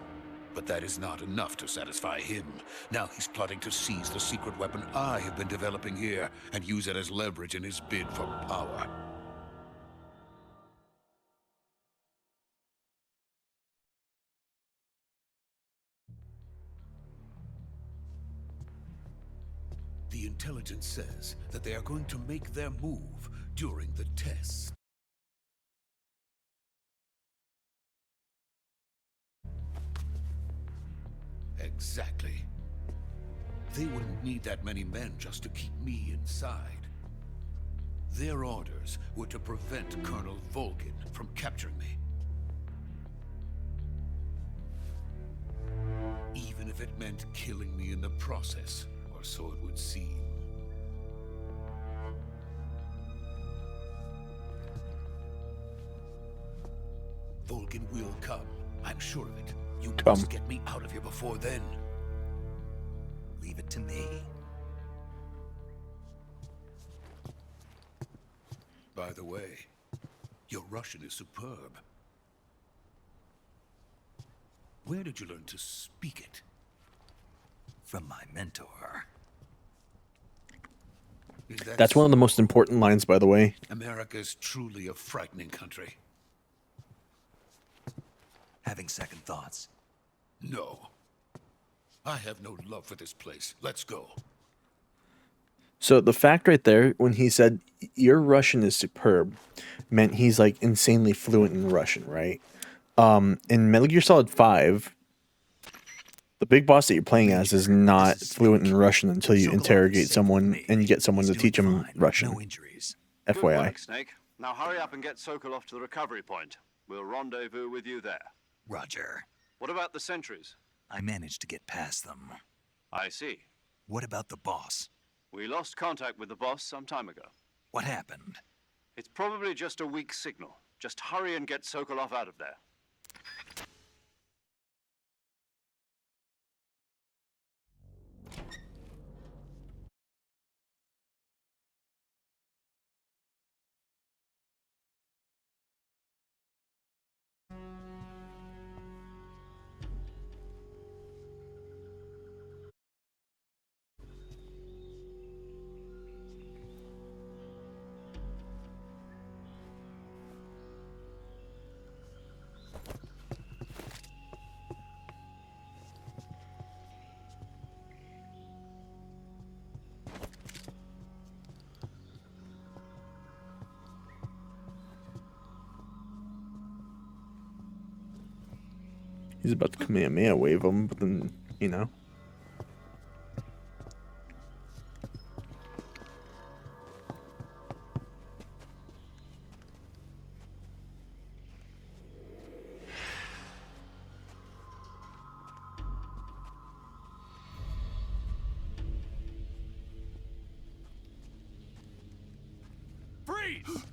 S8: But that is not enough to satisfy him. Now he's plotting to seize the secret weapon I have been developing here and use it as leverage in his bid for power. The intelligence says that they are going to make their move during the test. Exactly. They wouldn't need that many men just to keep me inside. Their orders were to prevent Colonel Volgin from capturing me. Even if it meant killing me in the process, or so it would seem. Volgin will come. I'm sure of it. You must get me out of here before then.
S2: Leave it to me.
S8: By the way, your Russian is superb. Where did you learn to speak it?
S2: From my mentor.
S8: Is that
S1: That's one of the most important lines, by the way.
S8: America's truly a frightening country.
S2: Having second thoughts.
S8: No. I have no love for this place. Let's go.
S1: So the fact right there, when he said, your Russian is superb, meant he's like insanely fluent in Russian, right? In Metal Gear Solid 5, the big boss that you're playing as is not fluent in Russian until you interrogate someone and you get someone to teach him Russian.
S2: No injuries.
S3: Good
S1: FYI.
S3: work, Snake. Now hurry up and get Sokolov to the recovery point. We'll rendezvous with you there.
S2: Roger.
S3: What about the sentries?
S2: I managed to get past them.
S3: I see.
S2: What about the boss?
S3: We lost contact with the boss some time ago.
S2: What happened?
S3: It's probably just a weak signal. Just hurry and get Sokolov out of there.
S1: He's about to Kamehameha wave him, but then, you know.
S4: Freeze!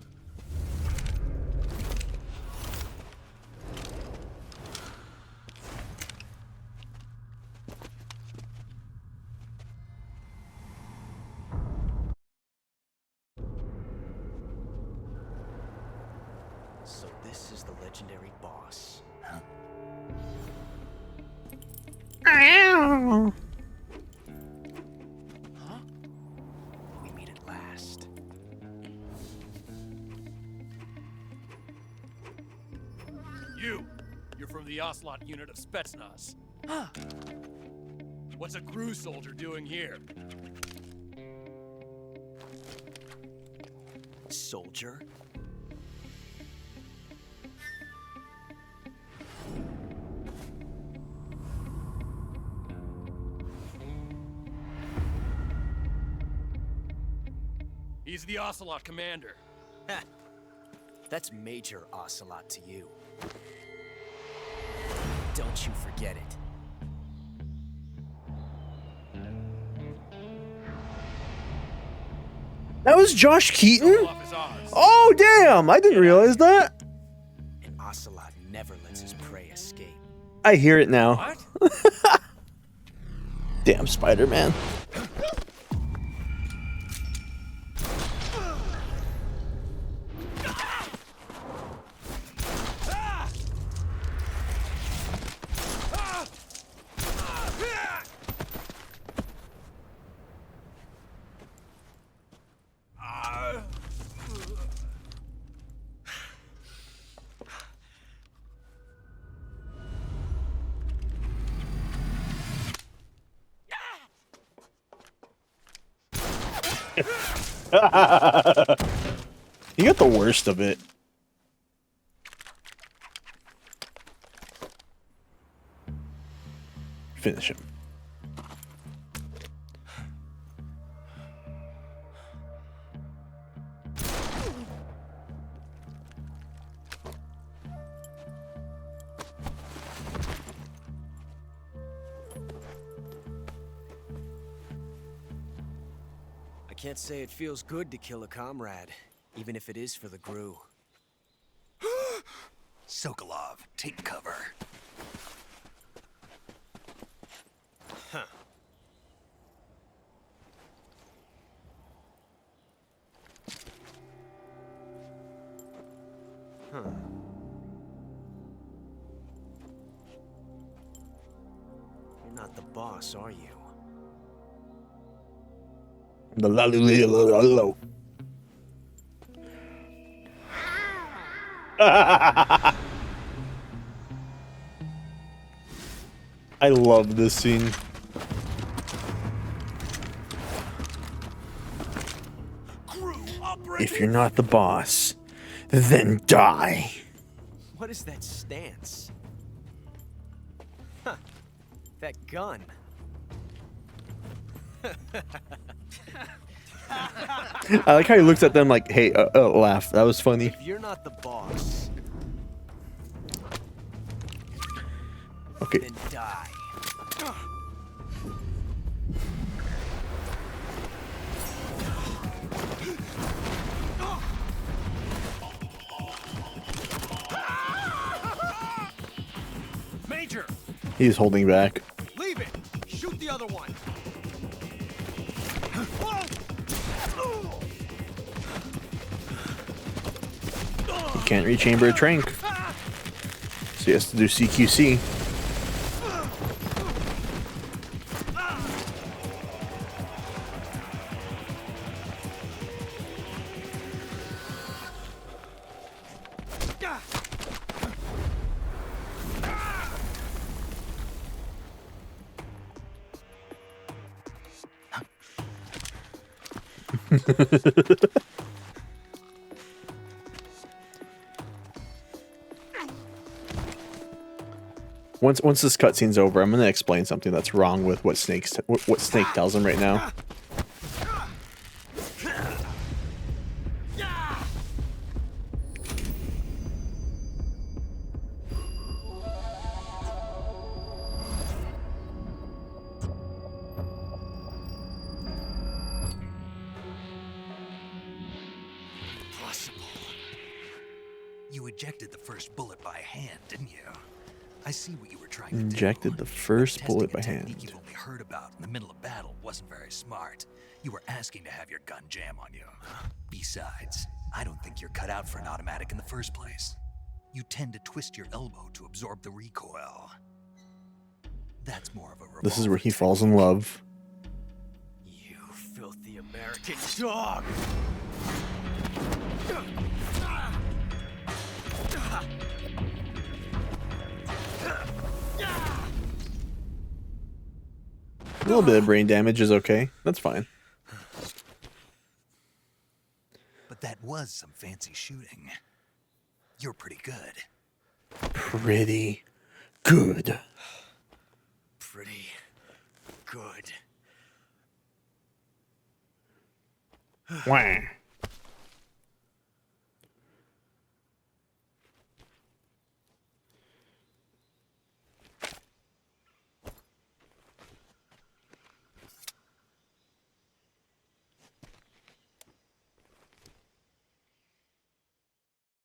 S2: So this is the legendary boss. Huh? Huh? We meet at last.
S4: You're from the Ocelot unit of Spetsnaz. Huh. What's a crew soldier doing here?
S2: Soldier?
S4: He's the Ocelot commander.
S2: Ha! That's Major Ocelot to you. Don't you forget it.
S1: That was Josh Keaton?
S4: Show off his odds.
S1: Oh, damn! I didn't realize that.
S2: And Ocelot never lets his prey escape.
S1: I hear it now.
S4: What?
S1: Damn, Spider-Man. You got the worst of it. Finish him.
S2: I can't say it feels good to kill a comrade, even if it is for the Gru.
S3: Sokolov, take cover.
S2: Huh. Huh. You're not the boss, are you?
S1: The la-lu-li-lo-lo-lo. I love this scene. If you're not the boss, then die.
S2: What is that stance? Huh. That gun.
S1: I like how he looks at them like, hey, laugh. That was funny.
S2: If you're not the boss,
S1: Okay.
S2: then die.
S4: Major!
S1: He's holding back.
S2: Leave it! Shoot the other one!
S1: He can't rechamber a trank. So he has to do CQC. Once this cutscene's over, I'm gonna explain something that's wrong with what what Snake tells him right now.
S2: Impossible. You ejected the first bullet by hand, didn't you? I see what you were trying to do.
S1: Injected the first
S2: Testing
S1: bullet
S2: a
S1: by
S2: technique
S1: hand.
S2: you've only heard about in the middle of battle wasn't very smart. You were asking to have your gun jam on you. Besides, I don't think you're cut out for an automatic in the first place. You tend to twist your elbow to absorb the recoil. That's more of a revolver.
S1: This is where he falls in love.
S4: You filthy American dog!
S1: A little bit of brain damage is okay. That's fine.
S2: But that was some fancy shooting. You're pretty good.
S1: Pretty good.
S4: Pretty good.
S1: Wah.